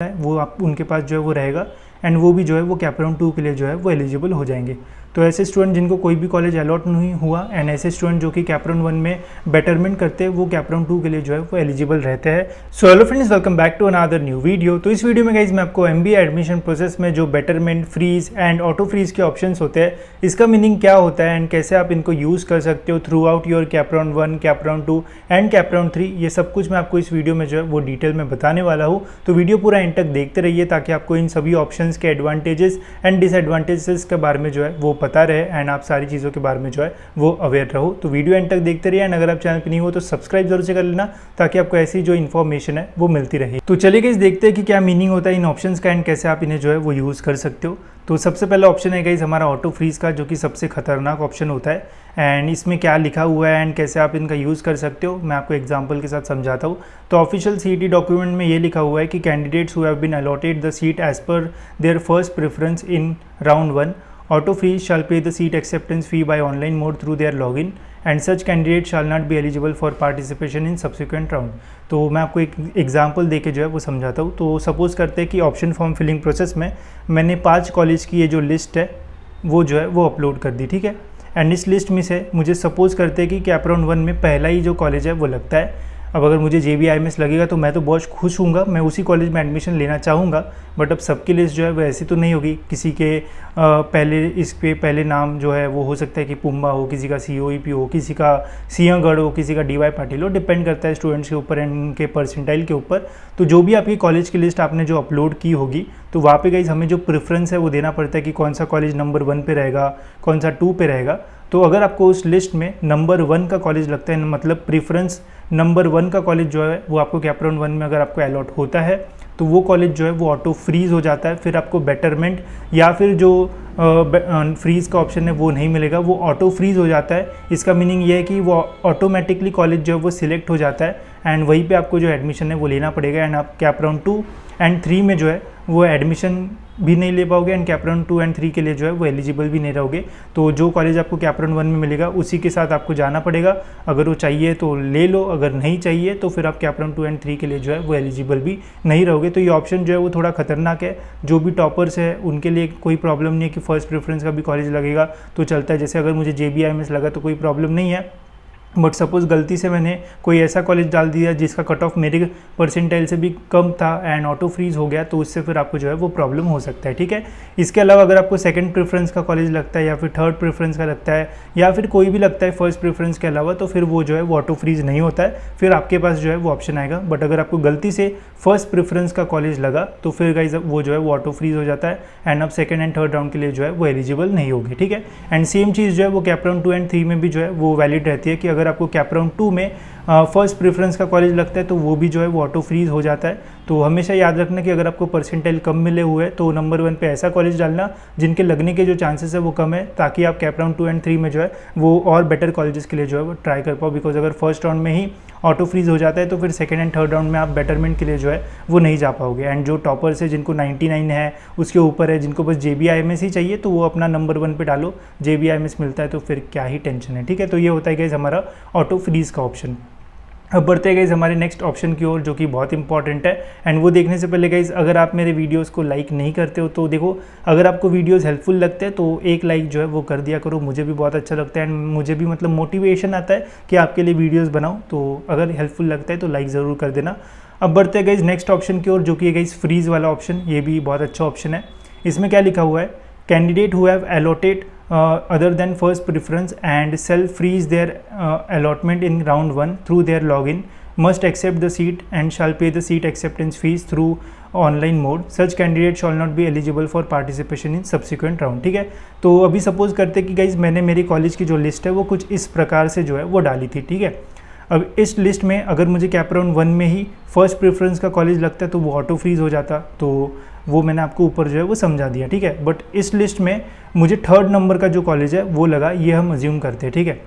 है वो आप उनके पास जो है वो रहेगा एंड वो भी जो है वो कैप राउंड 2 के लिए जो है वो एलिजिबल हो जाएंगे। तो ऐसे स्टूडेंट जिनको कोई भी कॉलेज अलॉट नहीं हुआ एंड ऐसे स्टूडेंट जो कि कैप राउंड 1 में बेटरमेंट करते हैं वो कैप राउंड 2 के लिए जो है वो एलिजिबल रहते हैं। So hello friends, welcome back to another new video. तो इस वीडियो में गाइज मैं आपको एमबीए एडमिशन प्रोसेस में जो betterment, freeze and auto freeze के ऑप्शंस होते हैं इसका मीनिंग क्या होता है एंड कैसे आप इनको यूज़ कर सकते हो through out your cap round 1, cap round 2 and cap round 3, ये सब कुछ मैं आपको इस वीडियो में जो है वो डिटेल में बताने वाला हूँ। तो वीडियो पूरा एंड तक देखते रहिए ताकि आपको इन सभी ऑप्शंस के एडवांटेजेस एंड डिसएडवांटेजेस के बारे में जो है वो पता रहे एंड आप सारी चीज़ों के बारे में जो है वो अवेयर रहो। तो वीडियो एंड तक देखते रहिए एंड अगर आप चैनल पर नहीं हो तो सब्सक्राइब जरूर से कर लेना ताकि आपको ऐसी जो इन्फॉर्मेशन है वो मिलती रहे। तो चलिए गाइस देखते हैं कि क्या मीनिंग होता है इन ऑप्शंस का एंड कैसे आप इन्हें जो है वो यूज़ कर सकते हो। तो सबसे पहला ऑप्शन है गाइस हमारा ऑटो फ्रीज का, जो कि सबसे खतरनाक ऑप्शन होता है एंड इसमें क्या लिखा हुआ है एंड कैसे आप इनका यूज़ कर सकते हो मैं आपको एग्जांपल के साथ समझाता हूँ। तो ऑफिशियल सीईटी डॉक्यूमेंट में ये लिखा हुआ है कि candidates who have been allotted the seat as per their first preference in round 1 auto freeze shall pay the seat acceptance fee by online mode through their login and such candidate shall not be eligible for participation in subsequent round. तो मैं आपको एक example देके जो है वो समझाता हूँ। तो सपोज़ करते हैं कि ऑप्शन फॉर्म फिलिंग प्रोसेस में मैंने 5 कॉलेज की ये जो लिस्ट है वो जो है वो अपलोड कर दी, ठीक है। एंड इस लिस्ट में से मुझे सपोज़ करते हैं कि कैप राउंड 1 में पहला ही जो कॉलेज है वो लगता है। अब अगर मुझे JBIMS लगेगा तो मैं तो बहुत खुश हूँगा, मैं उसी कॉलेज में एडमिशन लेना चाहूँगा। बट अब सबकी लिस्ट जो है वो ऐसी तो नहीं होगी, किसी के पहले इस पे पहले नाम जो है वो हो सकता है कि पुम्बा हो, किसी का COEP हो, किसी का सिंहगढ़ हो, किसी का DY पाटिल हो, डिपेंड करता है स्टूडेंट्स के ऊपर एंड उनके परसेंटाइल के ऊपर। तो जो भी आपकी कॉलेज की लिस्ट आपने जो अपलोड की होगी तो वहाँ पे गाइस हमें जो प्रेफरेंस है वो देना पड़ता है कि कौन सा कॉलेज नंबर 1 पे रहेगा, कौन सा 2 पे रहेगा। तो अगर आपको उस लिस्ट में नंबर 1 का कॉलेज लगता है, मतलब प्रेफरेंस नंबर 1 का कॉलेज जो है वो आपको कैप राउंड 1 में अगर आपको अलॉट होता है तो वो कॉलेज जो है वो ऑटो फ्रीज हो जाता है। फिर आपको बेटरमेंट या फिर जो फ्रीज का ऑप्शन है वो नहीं मिलेगा, वो ऑटो फ्रीज हो जाता है। इसका मीनिंग ये है कि वो ऑटोमेटिकली कॉलेज जो है वो सिलेक्ट हो जाता है एंड वहीं पे आपको जो एडमिशन है वो लेना पड़ेगा एंड आप कैप राउंड 2 एंड 3 में जो है वो एडमिशन भी नहीं ले पाओगे एंड कैप राउंड 2 एंड 3 के लिए जो है वो एलिजिबल भी नहीं रहोगे। तो जो कॉलेज आपको कैप राउंड 1 में मिलेगा उसी के साथ आपको जाना पड़ेगा। अगर वो चाहिए तो ले लो, अगर नहीं चाहिए तो फिर आप कैप राउंड 2 एंड 3 के लिए जो है वो एलिजिबल भी नहीं रहोगे। तो ये ऑप्शन जो है वो थोड़ा खतरनाक है। जो भी टॉपर्स है उनके लिए कोई प्रॉब्लम नहीं है कि फर्स्ट प्रेफरेंस का भी कॉलेज लगेगा तो चलता है। जैसे अगर मुझे JBIMS लगा तो कोई प्रॉब्लम नहीं है, बट सपोज़ गलती से मैंने कोई ऐसा कॉलेज डाल दिया जिसका कट ऑफ मेरे परसेंटाइल से भी कम था एंड ऑटो फ्रीज हो गया तो उससे फिर आपको जो है वो प्रॉब्लम हो सकता है, ठीक है। इसके अलावा अगर आपको सेकंड प्रेफरेंस का कॉलेज लगता है या फिर थर्ड प्रेफरेंस का लगता है या फिर कोई भी लगता है फर्स्ट प्रेफरेंस के अलावा तो फिर वो जो है वो ऑटो फ्रीज नहीं होता है, फिर आपके पास जो है वो ऑप्शन आएगा। बट अगर आपको गलती से फर्स्ट प्रेफरेंस का कॉलेज लगा तो फिर गाइस वो जो है वो ऑटो फ्रीज हो जाता है एंड आप सेकंड एंड थर्ड राउंड के लिए जो है वो एलिजिबल नहीं होगी, ठीक है। एंड सेम चीज़ जो है वो कैप राउंड 2 एंड 3 में भी जो है वो वैलिड रहती है कि अगर आपको कैप राउंड 2 में फर्स्ट प्रेफरेंस का कॉलेज लगता है तो वो भी जो है वो ऑटो फ्रीज हो जाता है। तो हमेशा याद रखना कि अगर आपको परसेंटाइल कम मिले हुए हैं तो नंबर 1 पे ऐसा कॉलेज डालना जिनके लगने के जो चांसेस है वो कम है, ताकि आप कैप राउंड 2 एंड 3 में जो है वो और बेटर कॉलेजेस के लिए जो है वो ट्राई कर पाओ। बिकॉज अगर फर्स्ट राउंड में ही ऑटो फ्रीज हो जाता है तो फिर सेकंड एंड थर्ड राउंड में आप बेटरमेंट के लिए जो है वो नहीं जा पाओगे। एंड जो टॉपर्स है जिनको 99 है उसके ऊपर है, जिनको बस JBIMS ही चाहिए तो वो अपना नंबर 1 पे डालो, JBIMS मिलता है तो फिर क्या ही टेंशन है, ठीक है। तो ये होता है गाइस हमारा ऑटो फ्रीज का ऑप्शन। अब बढ़ते हैं गाइस हमारे नेक्स्ट ऑप्शन की ओर जो कि बहुत इंपॉर्टेंट है एंड वो देखने से पहले गाइस अगर आप मेरे वीडियोस को लाइक नहीं करते हो तो देखो, अगर आपको वीडियोस हेल्पफुल लगते हैं तो एक लाइक जो है वो कर दिया करो, मुझे भी बहुत अच्छा लगता है एंड मुझे भी मतलब मोटिवेशन आता है कि आपके लिए वीडियोज़ बनाऊँ। तो अगर हेल्पफुल लगता है तो लाइक ज़रूर कर देना। अब बढ़ते हैं गाइस नेक्स्ट ऑप्शन की ओर जो कि गाइस फ्रीज वाला ऑप्शन, ये भी बहुत अच्छा ऑप्शन है। इसमें क्या लिखा हुआ है, candidate who have allotted other than first preference and self freeze their allotment in round 1 through their login must accept the seat and shall pay the seat acceptance fees through online mode. Such candidate shawl not be eligible for participation in subsequent round, ठीक है। तो अभी suppose करते कि guys मैंने मेरी college की जो लिस्ट है वो कुछ इस प्रकार से जो है वो डाली थी, ठीक है। अब इस लिस्ट में अगर मुझे कैप राउंड 1 में ही फर्स्ट प्रेफरेंस का कॉलेज लगता है तो वो ऑटो फ्रीज हो जाता, तो वो मैंने आपको ऊपर जो है वो समझा दिया, ठीक है। बट इस लिस्ट में मुझे थर्ड नंबर का जो कॉलेज है वो लगा, ये हम अज्यूम करते हैं, ठीक है।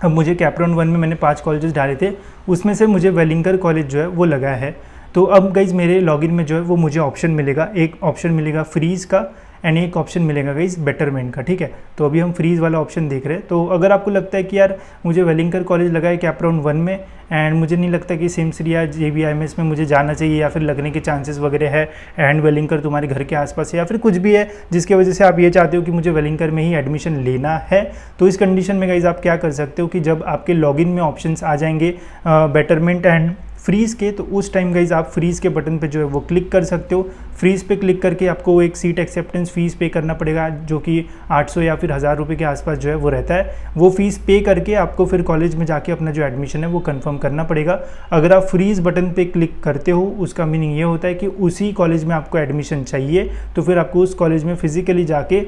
अब मुझे कैप राउंड 1 में मैंने 5 कॉलेजेस डाले थे, उसमें से मुझे वेलिंगर कॉलेज जो है वो लगा है। तो अब गाइज मेरे लॉगिन में जो है वो मुझे ऑप्शन मिलेगा, एक ऑप्शन मिलेगा फ्रीज का एंड एक ऑप्शन मिलेगा गाइस बेटरमेंट का, ठीक है। तो अभी हम फ्रीज वाला ऑप्शन देख रहे हैं। तो अगर आपको लगता है कि यार मुझे वेलिंकर कॉलेज लगा है कैपराउंड 1 में एंड मुझे नहीं लगता कि सिम्स या JBIMS में मुझे जाना चाहिए या फिर लगने के चांसेस वगैरह है, एंड वेलिंकर तुम्हारे घर के आसपास है या फिर कुछ भी है जिसकी वजह से आप ये चाहते हो कि मुझे वेलिंकर में ही एडमिशन लेना है, तो इस कंडीशन में गाइज आप क्या कर सकते हो कि जब आपके लॉगिन में ऑप्शंस आ जाएंगे बेटरमेंट एंड फ्रीज़ के, तो उस टाइम गाइज आप फ्रीज़ के बटन पे जो है वो क्लिक कर सकते हो। फ्रीज़ पे क्लिक करके आपको एक सीट एक्सेप्टेंस फ़ीस पे करना पड़ेगा जो कि 800 या फिर 1000 रुपये के आसपास जो है वो रहता है। वो फ़ीस पे करके आपको फिर कॉलेज में जाके अपना जो एडमिशन है वो कंफर्म करना पड़ेगा। अगर आप फ्रीज़ बटन पे क्लिक करते हो उसका मीनिंग ये होता है कि उसी कॉलेज में आपको एडमिशन चाहिए, तो फिर आपको उस कॉलेज में फ़िज़िकली जाके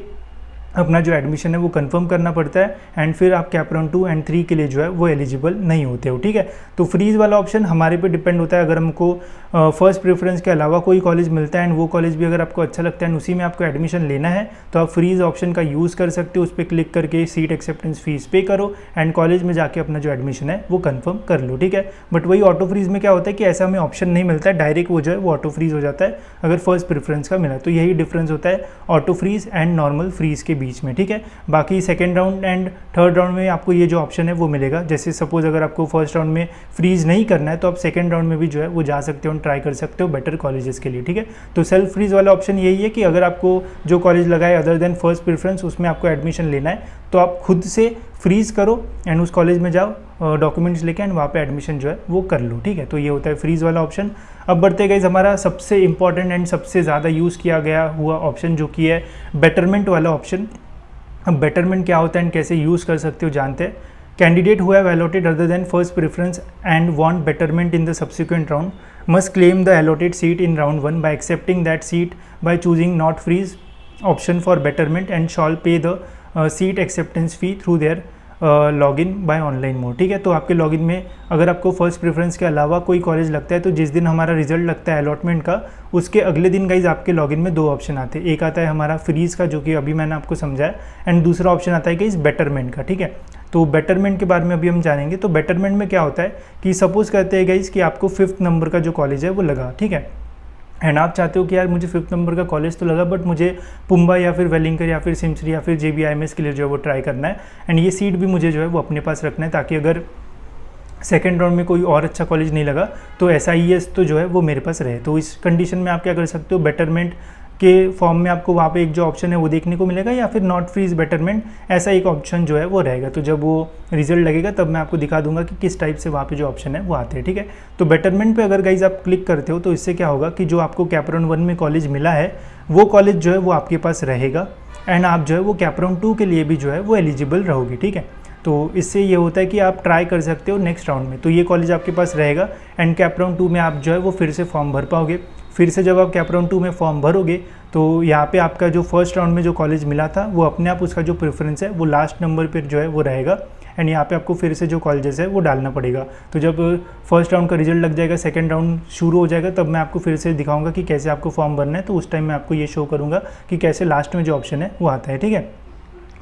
अपना जो एडमिशन है वो कंफर्म करना पड़ता है एंड फिर आप कैपराउंड 2 एंड 3 के लिए जो है वो एलिजिबल नहीं होते हो, ठीक है। तो फ्रीज़ वाला ऑप्शन हमारे पे डिपेंड होता है। अगर हमको फर्स्ट प्रेफरेंस के अलावा कोई कॉलेज मिलता है एंड वो कॉलेज भी अगर आपको अच्छा लगता है एंड उसी में आपको एडमिशन लेना है तो आप फ्रीज़ ऑप्शन का यूज़ कर सकते हो। उस पर क्लिक करके सीट एक्सेप्टेंस फ़ीस पे करो एंड कॉलेज में जाके अपना जो एडमिशन है वो कन्फर्म कर लो, ठीक है। बट वही ऑटो फ्रीज़ में क्या होता है कि ऐसा हमें ऑप्शन नहीं मिलता है, डायरेक्ट वो जो है वो ऑटो फ्रीज़ हो जाता है अगर फर्स्ट प्रेफरेंस का मिला। तो यही डिफरेंस होता है auto freeze and normal freeze के बीच में, ठीक है। बाकी second round and third round में आपको ये जो ऑप्शन है वो मिलेगा। जैसे सपोज अगर आपको फर्स्ट राउंड में फ्रीज़ नहीं करना है तो आप सेकेंड राउंड में भी जो है वो जा सकते हो, ट्राई कर सकते हो बेटर कॉलेजेस के लिए, ठीक है। तो सेल्फ फ्रीज़ वाला ऑप्शन यही है कि अगर आपको जो कॉलेज लगा है अदर देन फर्स्ट प्रेफरेंस उसमें आपको एडमिशन लेना है तो आप खुद से फ्रीज़ करो एंड उस कॉलेज में जाओ, डॉक्यूमेंट्स लेके एंड वहाँ पे एडमिशन जो है वो कर लो, ठीक है। तो ये होता है फ्रीज़ वाला ऑप्शन। अब बढ़ते गए हमारा सबसे इंपॉर्टेंट एंड सबसे ज़्यादा यूज़ किया गया हुआ ऑप्शन जो कि है बेटरमेंट वाला ऑप्शन। अब बेटरमेंट क्या होता है एंड कैसे यूज़ कर सकते हो जानते हैं। Candidate who have allotted other than first preference and want betterment in the subsequent round must claim the allotted seat in round 1 by accepting that seat by choosing not freeze option for betterment and shall pay the seat acceptance fee through their login by online mode, ठीक है। तो आपके login में अगर आपको first preference के अलावा कोई कॉलेज लगता है तो जिस दिन हमारा रिजल्ट लगता है अलॉटमेंट का उसके अगले दिन गाइज आपके लॉगिन में 2 ऑप्शन आते हैं। एक आता है हमारा फ्रीज़ का जो कि अभी मैंने आपको समझाया एंड दूसरा ऑप्शन आता है गाइज बेटरमेंट का, ठीक है। तो बेटरमेंट के बारे में अभी हम जानेंगे। तो बेटरमेंट में क्या होता है कि सपोज़ करते हैं गाइज कि आपको 5th नंबर का जो कॉलेज है वो लगा, ठीक है। एंड आप चाहते हो कि यार मुझे 5th नंबर का कॉलेज तो लगा बट मुझे पुम्बा या फिर वेलिंकर या फिर सिम्सरी या फिर JBIMS के लिए जो है वो ट्राई करना है एंड ये सीट भी मुझे जो है वो अपने पास रखना है ताकि अगर सेकेंड राउंड में कोई और अच्छा कॉलेज नहीं लगा तो SIES तो जो है वो मेरे पास रहे। तो इस कंडीशन में आप क्या कर सकते हो, बेटरमेंट के फॉर्म में आपको वहाँ पे एक जो ऑप्शन है वो देखने को मिलेगा या फिर नॉट फ्रीज बेटरमेंट ऐसा एक ऑप्शन जो है वो रहेगा। तो जब वो रिजल्ट लगेगा तब मैं आपको दिखा दूंगा कि किस टाइप से वहाँ पे जो ऑप्शन है वो आते हैं, ठीक है। तो बेटरमेंट पे अगर गाइज आप क्लिक करते हो तो इससे क्या होगा कि जो आपको कैपराउंड 1 में कॉलेज मिला है वो कॉलेज जो है वो आपके पास रहेगा एंड आप जो है वो कैपराउंड 2 के लिए भी जो है वो एलिजिबल रहोगे, ठीक है। तो इससे ये होता है कि आप ट्राई कर सकते हो नेक्स्ट राउंड में, तो ये कॉलेज आपके पास रहेगा एंड कैपराउंड 2 में आप जो है वो फिर से फॉर्म भर पाओगे। फिर से जब आप कैपराउंड 2 में फॉर्म भरोगे तो यहाँ पे आपका जो फर्स्ट राउंड में जो कॉलेज मिला था वो अपने आप उसका जो प्रेफरेंस है वो लास्ट नंबर पर जो है वो रहेगा एंड यहाँ पे आपको फिर से जो कॉलेजेस है वो डालना पड़ेगा। तो जब फर्स्ट राउंड का रिजल्ट लग जाएगा, सेकंड राउंड शुरू हो जाएगा, तब मैं आपको फिर से दिखाऊंगा कि कैसे आपको फॉर्म भरना है। तो उस टाइम मैं आपको ये शो करूँगा कि कैसे लास्ट में जो ऑप्शन है वो आता है, ठीक है।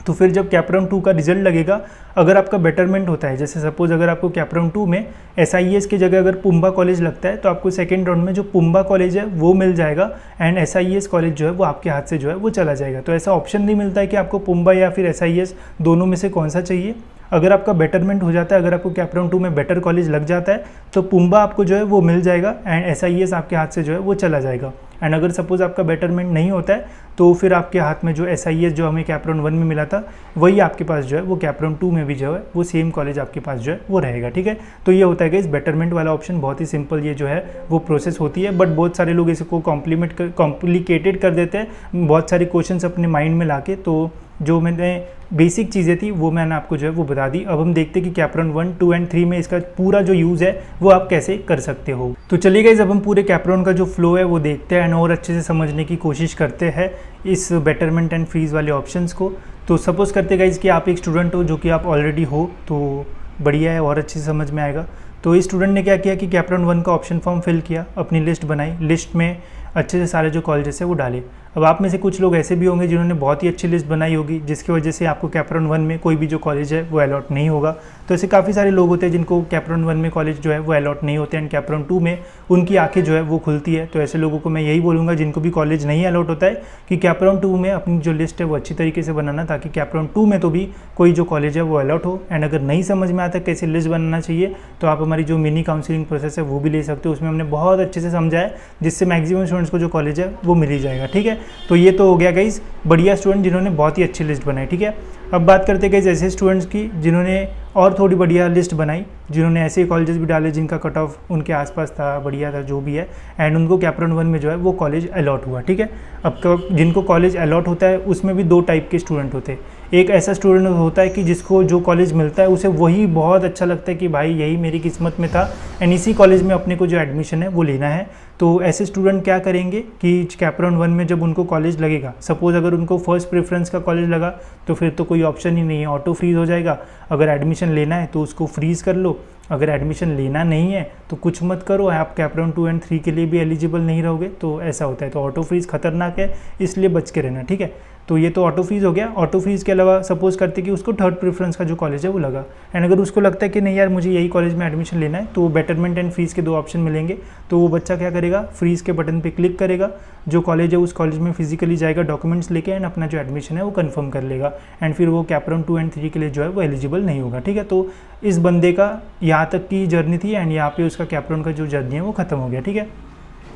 तो फिर जब कैपराउंड 2 का रिजल्ट लगेगा, अगर आपका बेटरमेंट होता है, जैसे सपोज अगर आपको कैपराउंड 2 में SIES की जगह अगर पुम्बा कॉलेज लगता है तो आपको सेकेंड राउंड में जो पुम्बा कॉलेज है वो मिल जाएगा एंड SIES कॉलेज जो है वो आपके हाथ से जो है वो चला जाएगा। तो ऐसा ऑप्शन नहीं मिलता है कि आपको पुम्बा या फिर SIES दोनों में से कौन सा चाहिए। अगर आपका बेटरमेंट हो जाता है, अगर आपको कैपराउंड 2 में बेटर कॉलेज लग जाता है तो पुम्बा आपको जो है वो मिल जाएगा एंड SIES आपके हाथ से जो है वो चला जाएगा। एंड अगर सपोज आपका बेटरमेंट नहीं होता है तो फिर आपके हाथ में जो SIES जो हमें कैपराउंड 1 में मिला था वही आपके पास जो है वो कैपराउंड 2 में भी जो है वो सेम कॉलेज आपके पास जो है वो रहेगा, ठीक है। तो ये होता है कि इस बेटरमेंट वाला ऑप्शन बहुत ही सिंपल ये जो है वो प्रोसेस होती है, बट बहुत सारे लोग इसको कॉम्प्लिकेटेड कर देते हैं बहुत सारे क्वेश्चंस अपने माइंड में लाके। तो जो मैंने बेसिक चीज़ें थी वो मैंने आपको जो है वो बता दी। अब हम देखते हैं कि कैपराउंड 1, 2 एंड 3 में इसका पूरा जो यूज़ है वो आप कैसे कर सकते हो। तो चलिए गाइस, अब हम पूरे कैपराउंड का जो फ्लो है वो देखते हैं और अच्छे से समझने की कोशिश करते हैं इस बेटरमेंट एंड फ्रीज वाले ऑप्शंस को। तो सपोज करते गाइस कि आप एक स्टूडेंट हो जो कि आप ऑलरेडी हो, तो बढ़िया है और अच्छे से समझ में आएगा। तो इस स्टूडेंट ने क्या किया कि कैपराउंड 1 का ऑप्शन फॉर्म फिल किया, अपनी लिस्ट बनाई, लिस्ट में अच्छे से सारे जो कॉलेजेस है वो डाले। अब आप में से कुछ लोग ऐसे भी होंगे जिन्होंने बहुत ही अच्छी लिस्ट बनाई होगी, जिसकी वजह से आपको कैपरॉन 1 में कोई भी जो कॉलेज है वो अलॉट नहीं होगा। तो ऐसे काफ़ी सारे लोग होते हैं जिनको कैपरॉन 1 में कॉलेज जो है वो अलॉट नहीं होते, एंड कैपरॉन 2 में उनकी आंखें जो है वो खुलती है। तो ऐसे लोगों को मैं यही बोलूँगा जिनको भी कॉलेज नहीं अलॉट होता है कि कैपरॉन 2 में अपनी जो लिस्ट है वो अच्छी तरीके से बनाना, ताकि कैपरॉन 2 में तो भी कोई जो कॉलेज है वो अलॉट हो। एंड अगर नहीं समझ में आता कैसे लिस्ट बनाना चाहिए तो आप हमारी जो मिनी काउंसलिंग प्रोसेस है वो भी ले सकते हो। उसमें हमने बहुत अच्छे से समझा है, जिससे मैक्सिमम स्टूडेंट्स को जो कॉलेज है वो मिल ही जाएगा। ठीक है, तो ये तो हो गया गाइस बढ़िया स्टूडेंट जिन्होंने बहुत ही अच्छी लिस्ट बनाई। ठीक है, अब बात करते हैं गाइस ऐसे स्टूडेंट्स की जिन्होंने और थोड़ी बढ़िया लिस्ट बनाई, जिन्होंने ऐसे कॉलेजेस भी डाले जिनका कट ऑफ उनके आसपास था, बढ़िया था, जो भी है, एंड उनको कैपरॉन 1 में जो है वो कॉलेज अलॉट हुआ। ठीक है, अब जिनको कॉलेज अलॉट होता है उसमें भी दो टाइप के स्टूडेंट होते हैं। एक ऐसा स्टूडेंट होता है कि जिसको जो कॉलेज मिलता है उसे वही बहुत अच्छा लगता है कि भाई यही मेरी किस्मत में था एंड इसी कॉलेज में अपने को जो एडमिशन है वो लेना है। तो ऐसे स्टूडेंट क्या करेंगे कि कैपरॉन 1 में जब उनको कॉलेज लगेगा, सपोज़ अगर उनको फर्स्ट प्रेफरेंस का कॉलेज लगा तो फिर तो कोई ऑप्शन ही नहीं है, ऑटो फ्रीज हो जाएगा। अगर एडमिशन लेना है तो उसको फ्रीज़ कर लो, अगर एडमिशन लेना नहीं है तो कुछ मत करो, आप कैपरॉन 2 एंड 3 के लिए भी एलिजिबल नहीं रहोगे। तो ऐसा होता है, तो ऑटो फ्रीज खतरनाक है, इसलिए बच के रहना। ठीक है, तो ये तो ऑटो फ्रीज हो गया। ऑटो फ्रीज के अलावा सपोज करते कि उसको थर्ड प्रेफरेंस का जो कॉलेज है वो लगा, एंड अगर उसको लगता है कि नहीं यार मुझे यही कॉलेज में एडमिशन लेना है, तो बेटरमेंट एंड फ्रीज के दो ऑप्शन मिलेंगे। तो वो बच्चा क्या करेगा, फ्रीज के बटन पे क्लिक करेगा, जो कॉलेज है उस कॉलेज में फिजिकली जाएगा डॉक्यूमेंट्स लेके, एंड अपना जो एडमिशन है वो कंफर्म कर लेगा, एंड फिर वो कैपरॉन 2 एंड 3 के लिए जो है वो एलिजिबल नहीं होगा। ठीक है, तो इस बंदे का यहाँ तक की जर्नी थी, एंड यहाँ पे उसका कैपरॉन का जो जर्नी है वो खत्म हो गया। ठीक है,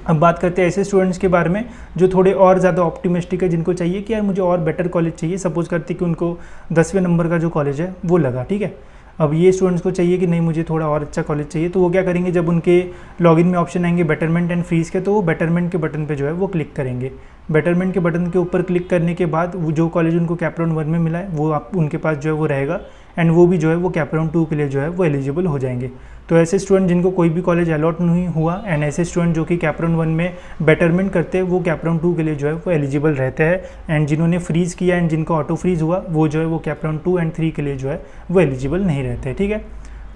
अब बात करते हैं ऐसे स्टूडेंट्स के बारे में जो थोड़े और ज़्यादा ऑप्टिमिस्टिक है, जिनको चाहिए कि यार मुझे और बेटर कॉलेज चाहिए। सपोज करते कि उनको 10वें नंबर का जो कॉलेज है वो लगा। ठीक है, अब ये स्टूडेंट्स को चाहिए कि नहीं मुझे थोड़ा और अच्छा कॉलेज चाहिए, तो वो क्या करेंगे, जब उनके लॉगिन में ऑप्शन आएंगे बेटरमेंट एंड फ्रीज के, तो वो बेटरमेंट के बटन पे जो है वो क्लिक करेंगे। बेटरमेंट के बटन के ऊपर क्लिक करने के बाद वो जो कॉलेज उनको कैपरॉन 1 में मिला है वो आप उनके पास जो है वो रहेगा, एंड वो भी जो है वो कैपरॉन 2 के लिए जो है वो एलिजिबल हो जाएंगे। तो ऐसे स्टूडेंट जिनको कोई भी कॉलेज अलॉट नहीं हुआ, एंड ऐसे स्टूडेंट जो कि कैपरॉन 1 में बेटरमेंट करते हैं, वो कैपरॉन 2 के लिए जो है वो एलिजिबल रहते हैं, एंड जिन्होंने फ्रीज़ किया एंड जिनको ऑटो फ्रीज़ हुआ वो जो है वो कैपरॉन 2 एंड 3 के लिए जो है वो एलिजिबल नहीं रहते। ठीक है,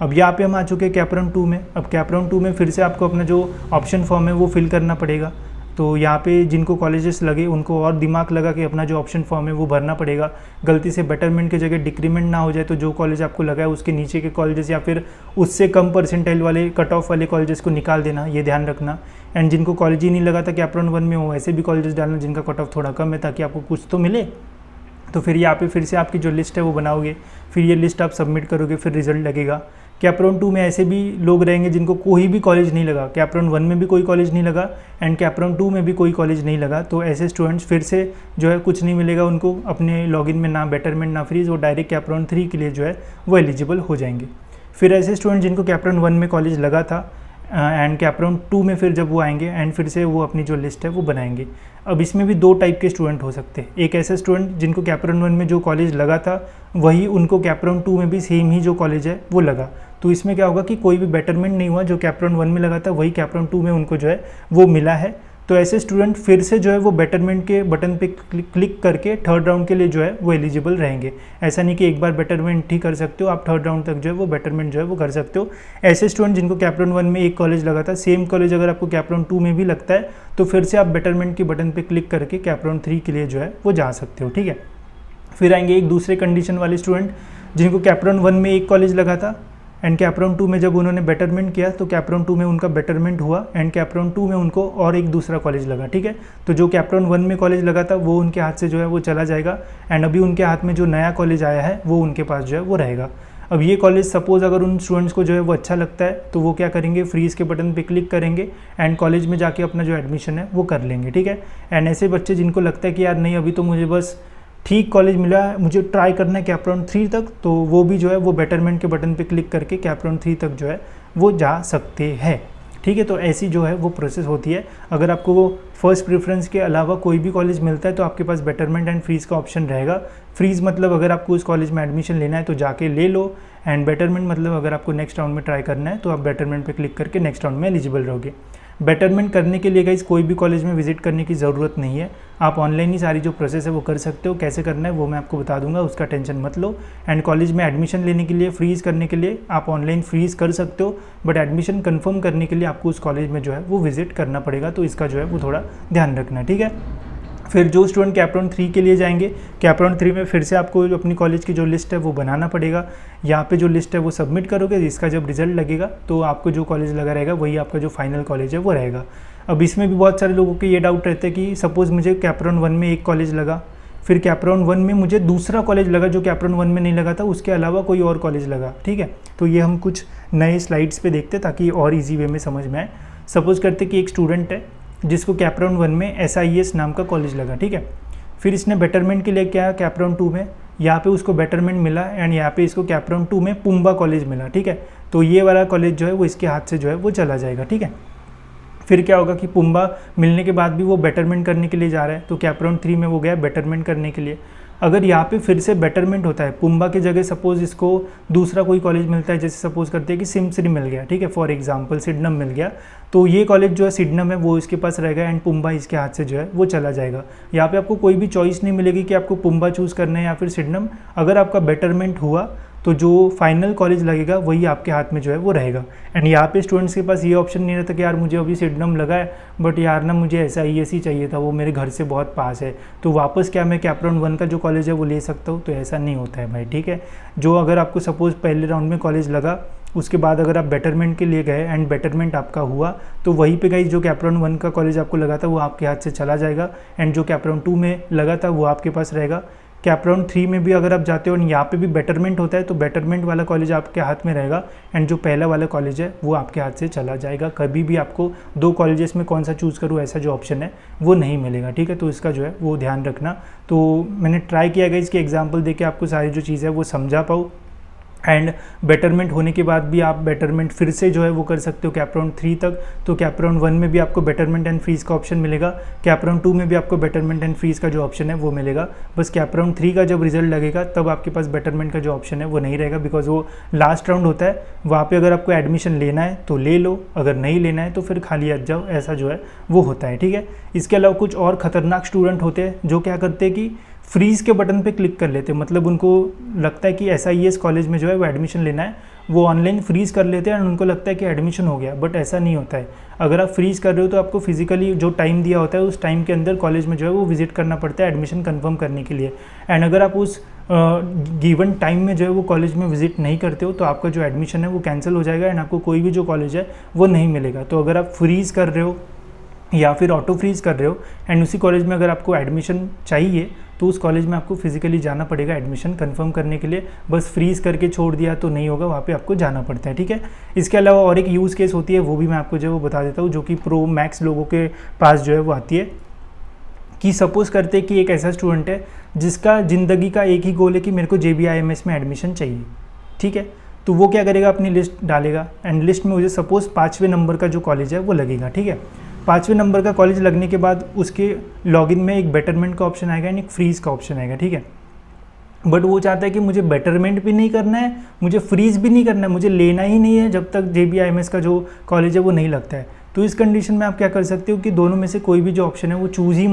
अब यहाँ पे हम आ चुके हैं कैपरॉन 2 में। अब कैपरॉन 2 में फिर से आपको अपना जो ऑप्शन फॉर्म है वो फिल करना पड़ेगा। तो यहाँ पे जिनको कॉलेजेस लगे उनको और दिमाग लगा कि अपना जो ऑप्शन फॉर्म है वो भरना पड़ेगा, गलती से बेटरमेंट की जगह डिक्रीमेंट ना हो जाए। तो जो कॉलेज आपको लगा है उसके नीचे के कॉलेजेस या फिर उससे कम परसेंटाइल वाले कट ऑफ वाले कॉलेजेस को निकाल देना, ये ध्यान रखना। एंड जिनको कॉलेज ही नहीं लगा था कैपरॉन 1 में, वो ऐसे भी कॉलेजेस डालना जिनका कट ऑफ थोड़ा कम है, ताकि आपको कुछ तो मिले। तो फिर यहाँ पे फिर से आपकी जो लिस्ट है वो बनाओगे, फिर ये लिस्ट आप सबमिट करोगे, फिर रिजल्ट लगेगा। कैपरॉन 2 में ऐसे भी लोग रहेंगे जिनको कोई भी कॉलेज नहीं लगा, कैपरॉन 1 में भी कोई कॉलेज नहीं लगा एंड कैपरॉन 2 में भी कोई कॉलेज नहीं लगा। तो ऐसे स्टूडेंट्स फिर से जो है कुछ नहीं मिलेगा उनको, अपने लॉगिन में ना बेटरमेंट ना फ्रीज, वो डायरेक्ट कैपरॉन 3 के लिए जो है वो एलिजिबल हो जाएंगे। फिर ऐसे स्टूडेंट जिनको कैपरॉन 1 में कॉलेज लगा था एंड कैपरॉन 2 में फिर जब वो आएंगे एंड फिर से वो अपनी जो लिस्ट है वो बनाएंगे। अब इसमें भी दो टाइप के स्टूडेंट हो सकते हैं। एक ऐसे स्टूडेंट जिनको कैपरॉन 1 में जो कॉलेज लगा था वही उनको कैपरॉन 2 में भी सेम ही जो कॉलेज है वो लगा। तो इसमें क्या होगा कि कोई भी बेटरमेंट नहीं हुआ, जो कैपरॉन 1 में लगा था वही कैपरॉन 2 में उनको जो है वो मिला है। तो ऐसे स्टूडेंट फिर से जो है वो बेटरमेंट के बटन पे क्लिक करके थर्ड राउंड के लिए जो है वो एलिजिबल रहेंगे। ऐसा नहीं कि एक बार बेटरमेंट ही कर सकते हो, आप थर्ड राउंड तक जो है वो बेटरमेंट जो है वो कर सकते हो। ऐसे स्टूडेंट जिनको कैपरॉन 1 में एक कॉलेज लगा था, सेम कॉलेज अगर आपको कैपरॉन 2 में भी लगता है तो फिर से आप बेटरमेंट के बटन पे क्लिक करके कैपरॉन 3 के लिए जो है वो जा सकते हो। ठीक है, फिर आएंगे एक दूसरे कंडीशन वाले स्टूडेंट जिनको कैपरॉन 1 में एक कॉलेज लगा था एंड कैपरॉन 2 में जब उन्होंने बेटरमेंट किया तो कैपरॉन 2 में उनका बेटरमेंट हुआ एंड कैपरॉन 2 में उनको और एक दूसरा कॉलेज लगा। ठीक है, तो जो कैपरॉन 1 में कॉलेज लगा था वो उनके हाथ से जो है वो चला जाएगा एंड अभी उनके हाथ में जो नया कॉलेज आया है वो उनके पास जो है वो रहेगा। अब ये कॉलेज सपोज अगर उन स्टूडेंट्स को जो है वो अच्छा लगता है तो वो क्या करेंगे, फ्रीज़ के बटन पे क्लिक करेंगे एंड कॉलेज में जाके अपना जो एडमिशन है वो कर लेंगे। ठीक है, एंड ऐसे बच्चे जिनको लगता है कि यार नहीं अभी तो मुझे बस ठीक कॉलेज मिला है, मुझे ट्राई करना है कैपरॉन 3 तक, तो वो भी जो है वो बेटरमेंट के बटन पे क्लिक करके कैपरॉन 3 तक जो है वो जा सकते हैं। ठीक है, तो ऐसी जो है वो प्रोसेस होती है। अगर आपको वो फर्स्ट प्रेफरेंस के अलावा कोई भी कॉलेज मिलता है तो आपके पास बेटरमेंट एंड फ्रीज़ का ऑप्शन रहेगा। फ्रीज़ मतलब अगर आपको उस कॉलेज में एडमिशन लेना है तो जाके ले लो, एंड बेटरमेंट मतलब अगर आपको नेक्स्ट राउंड में ट्राई करना है तो आप बेटरमेंट पे क्लिक करके नेक्स्ट राउंड में एलिजिबल रहोगे। बेटरमेंट करने के लिए गाइस कोई भी कॉलेज में विजिट करने की ज़रूरत नहीं है, आप ऑनलाइन ही सारी जो प्रोसेस है वो कर सकते हो। कैसे करना है वो मैं आपको बता दूंगा, उसका टेंशन मत लो। एंड कॉलेज में एडमिशन लेने के लिए फ्रीज़ करने के लिए आप ऑनलाइन फ्रीज़ कर सकते हो, बट एडमिशन कंफर्म करने के लिए आपको उस कॉलेज में जो है वो विजिट करना पड़ेगा। तो इसका जो है वो थोड़ा ध्यान रखना। ठीक है, फिर जो स्टूडेंट कैपराउंड 3 के लिए जाएंगे, कैपराउंड 3 में फिर से आपको अपनी कॉलेज की जो लिस्ट है वो बनाना पड़ेगा। यहाँ पे जो लिस्ट है वो सबमिट करोगे, इसका जब रिजल्ट लगेगा तो आपको जो कॉलेज लगा रहेगा वही आपका जो फाइनल कॉलेज है वो रहेगा। अब इसमें भी बहुत सारे लोगों के ये डाउट रहते हैं कि सपोज़ मुझे कैपराउंड 1 में एक कॉलेज लगा, फिर कैपराउंड 1 में मुझे दूसरा कॉलेज लगा जो कैपराउंड 1 में नहीं लगा था, उसके अलावा कोई और कॉलेज लगा, ठीक है। तो ये हम कुछ नए स्लाइड्स पे देखते ताकि और ईजी वे में समझ में आए। सपोज़ करते कि एक स्टूडेंट है जिसको कैपराउंड 1 में SIES नाम का कॉलेज लगा, ठीक है। फिर इसने बेटरमेंट के लिए क्या, कैपराउंड 2 में यहाँ पे उसको बेटरमेंट मिला एंड यहाँ पे इसको कैपराउंड 2 में पुम्बा कॉलेज मिला, ठीक है। तो ये वाला कॉलेज जो है वो इसके हाथ से जो है वो चला जाएगा, ठीक है। फिर क्या होगा कि पुम्बा मिलने के बाद भी वो बेटरमेंट करने के लिए जा रहा है, तो कैपराउंड 3 में वो गया बेटरमेंट करने के लिए। अगर यहाँ पे फिर से बेटरमेंट होता है, पुम्बा की जगह सपोज़ इसको दूसरा कोई कॉलेज मिलता है, जैसे सपोज़ करते हैं कि सिमसरी मिल गया, ठीक है, फॉर एग्जांपल सिडनम मिल गया, तो ये कॉलेज जो है सिडनम है वो इसके पास रहेगा एंड पुम्बा इसके हाथ से जो है वो चला जाएगा। यहाँ पे आपको कोई भी चॉइस नहीं मिलेगी कि आपको पुम्बा चूज़ करना है या फिर सिडनम। अगर आपका बेटरमेंट हुआ तो जो फाइनल कॉलेज लगेगा वही आपके हाथ में जो है वो रहेगा। एंड यहाँ पे स्टूडेंट्स के पास ये ऑप्शन नहीं रहता कि यार मुझे अभी सिडनम लगा है बट यार ना मुझे SIES ही चाहिए था, वो मेरे घर से बहुत पास है, तो वापस क्या मैं कैपराउंड 1 का जो कॉलेज है वो ले सकता हूँ? तो ऐसा नहीं होता है भाई, ठीक है। जो अगर आपको सपोज़ पहले राउंड में कॉलेज लगा, उसके बाद अगर आप बेटरमेंट के लिए गए एंड बेटरमेंट आपका हुआ, तो वहीं पे गाइस जो कैपराउंड 1 का कॉलेज आपको लगा था वो आपके हाथ से चला जाएगा एंड जो कैपराउंड 2 में लगा था वो आपके पास रहेगा। कैपराउंड 3 में भी अगर आप जाते हो और यहाँ पे भी बेटरमेंट होता है तो बेटरमेंट वाला कॉलेज आपके हाथ में रहेगा एंड जो पहला वाला कॉलेज है वो आपके हाथ से चला जाएगा। कभी भी आपको 2 कॉलेजेस में कौन सा चूज़ करूँ ऐसा जो ऑप्शन है वो नहीं मिलेगा, ठीक है। तो इसका जो है वो ध्यान रखना। तो मैंने ट्राई किया गया इसके एग्जाम्पल दे के आपको सारी जो चीज़ है वो समझा पाऊँ। एंड बेटरमेंट होने के बाद भी आप बेटरमेंट फिर से जो है वो कर सकते हो कैपराउंड 3 तक। तो कैपराउंड 1 में भी आपको बेटरमेंट एंड फ्रीज का ऑप्शन मिलेगा, कैपराउंड 2 में भी आपको बेटरमेंट एंड फ्रीज का जो ऑप्शन है वो मिलेगा। बस कैपराउंड 3 का जब रिजल्ट लगेगा तब आपके पास बेटरमेंट का जो ऑप्शन है वो नहीं रहेगा, बिकॉज वो लास्ट राउंड होता है। वहाँ पर अगर आपको एडमिशन लेना है तो ले लो, अगर नहीं लेना है तो फिर खाली हट जाओ, ऐसा जो है वो होता है, ठीक है। इसके अलावा कुछ और ख़तरनाक स्टूडेंट होते हैं जो क्या करते हैं कि फ्रीज़ के बटन पे क्लिक कर लेते हैं, मतलब उनको लगता है कि SIES कॉलेज में जो है वो एडमिशन लेना है, वो ऑनलाइन फ्रीज़ कर लेते हैं और उनको लगता है कि एडमिशन हो गया, बट ऐसा नहीं होता है। अगर आप फ्रीज़ कर रहे हो तो आपको फिजिकली जो टाइम दिया होता है उस टाइम के अंदर कॉलेज में जो है वो विजिट करना पड़ता है एडमिशन कंफर्म करने के लिए। एंड अगर आप उस गिवन टाइम में जो है वो कॉलेज में विजिट नहीं करते हो तो आपका जो एडमिशन है वो कैंसिल हो जाएगा एंड आपको कोई भी जो कॉलेज है वो नहीं मिलेगा। तो अगर आप फ्रीज़ कर रहे हो या फिर ऑटो फ्रीज़ कर रहे हो एंड उसी कॉलेज में अगर आपको एडमिशन चाहिए तो उस कॉलेज में आपको फिजिकली जाना पड़ेगा एडमिशन कंफर्म करने के लिए। बस फ्रीज़ करके छोड़ दिया तो नहीं होगा, वहाँ पे आपको जाना पड़ता है, ठीक है। इसके अलावा और एक यूज़ केस होती है, वो भी मैं आपको जो है वो बता देता हूँ, जो कि प्रो मैक्स लोगों के पास जो है वो आती है। कि सपोज़ करते कि एक ऐसा स्टूडेंट है जिसका ज़िंदगी का एक ही गोल है कि मेरे को JBIMS में एडमिशन चाहिए, ठीक है। तो वो क्या करेगा, अपनी लिस्ट डालेगा एंड लिस्ट में मुझे सपोज़ 5वें नंबर का जो कॉलेज है वो लगेगा, ठीक है। 5वें नंबर का कॉलेज लगने के बाद उसके लॉगिन में एक बेटरमेंट का ऑप्शन आएगा एंड एक फ्रीज़ का ऑप्शन आएगा, ठीक है। बट वो चाहता है कि मुझे बेटरमेंट भी नहीं करना है, मुझे फ्रीज़ भी नहीं करना है, मुझे लेना ही नहीं है जब तक JBIMS का जो कॉलेज है वो नहीं लगता है। तो इस कंडीशन में आप क्या कर सकते हो कि दोनों में से कोई भी जो ऑप्शन है वो चूज़ ही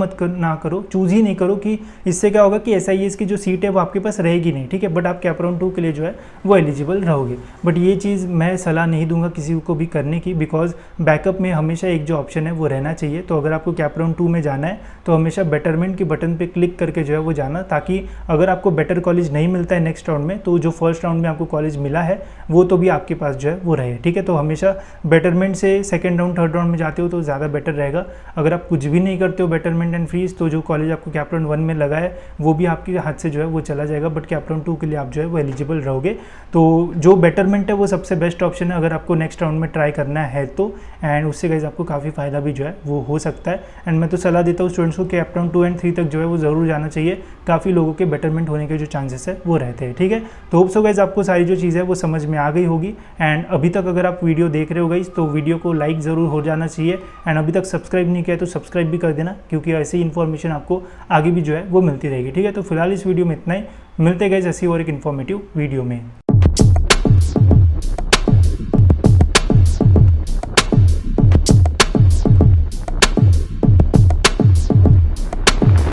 चूज़ ही नहीं करो, कि इससे क्या होगा कि SIES की जो सीट है वो आपके पास रहेगी नहीं, ठीक है। बट आप कैपराउंड 2 के लिए जो है वो एलिजिबल रहोगे। बट ये चीज़ मैं सलाह नहीं दूंगा किसी को भी करने की, बिकॉज बैकअप में हमेशा एक जो ऑप्शन है वो रहना चाहिए। तो अगर आपको कैपराउंड 2 में जाना है तो हमेशा बेटरमेंट के बटन पर क्लिक करके जो है वो जाना, ताकि अगर आपको बेटर कॉलेज नहीं मिलता है नेक्स्ट राउंड में तो जो फर्स्ट राउंड में आपको कॉलेज मिला है वो तो भी आपके पास जो है वो रहे, ठीक है। तो हमेशा बेटरमेंट से सेकेंड राउंड थर्ड राउंड में जाते हो तो ज़्यादा बेटर रहेगा। अगर आप कुछ भी नहीं करते हो बेटरमेंट एंड फ्रीज, तो जो कॉलेज आपको कैपराउंड 1 में लगा है वो भी आपके हाथ से जो है वो चला जाएगा, बट कैपराउंड 2 के लिए आप जो है वो एलिजिबल रहोगे। तो जो बेटरमेंट है वो सबसे बेस्ट ऑप्शन है अगर आपको नेक्स्ट राउंड में ट्राई करना है तो, एंड उससे गाइस आपको काफ़ी फ़ायदा भी जो है वो हो सकता है। एंड मैं तो सलाह देता हूँ स्टूडेंट्स को कैपराउंड 2 एंड 3 तक जो है वो ज़रूर जाना चाहिए, काफ़ी लोगों के बेटरमेंट होने के जो चांसेस है वो रहते हैं, ठीक है। तो होप सो गाइस आपको सारी जो चीज़ है वो समझ में आ गई होगी। एंड अभी तक अगर आप वीडियो देख रहे हो गाइस तो वीडियो को लाइक ज़रूर हो जाना चाहिए, एंड अभी तक सब्सक्राइब नहीं किया तो सब्सक्राइब भी कर देना, क्योंकि ऐसी इन्फॉर्मेशन आपको आगे भी जो है वो मिलती रहेगी, ठीक है। तो फिलहाल इस वीडियो में इतना ही, मिलते गए ऐसी और एक इन्फॉर्मेटिव वीडियो में।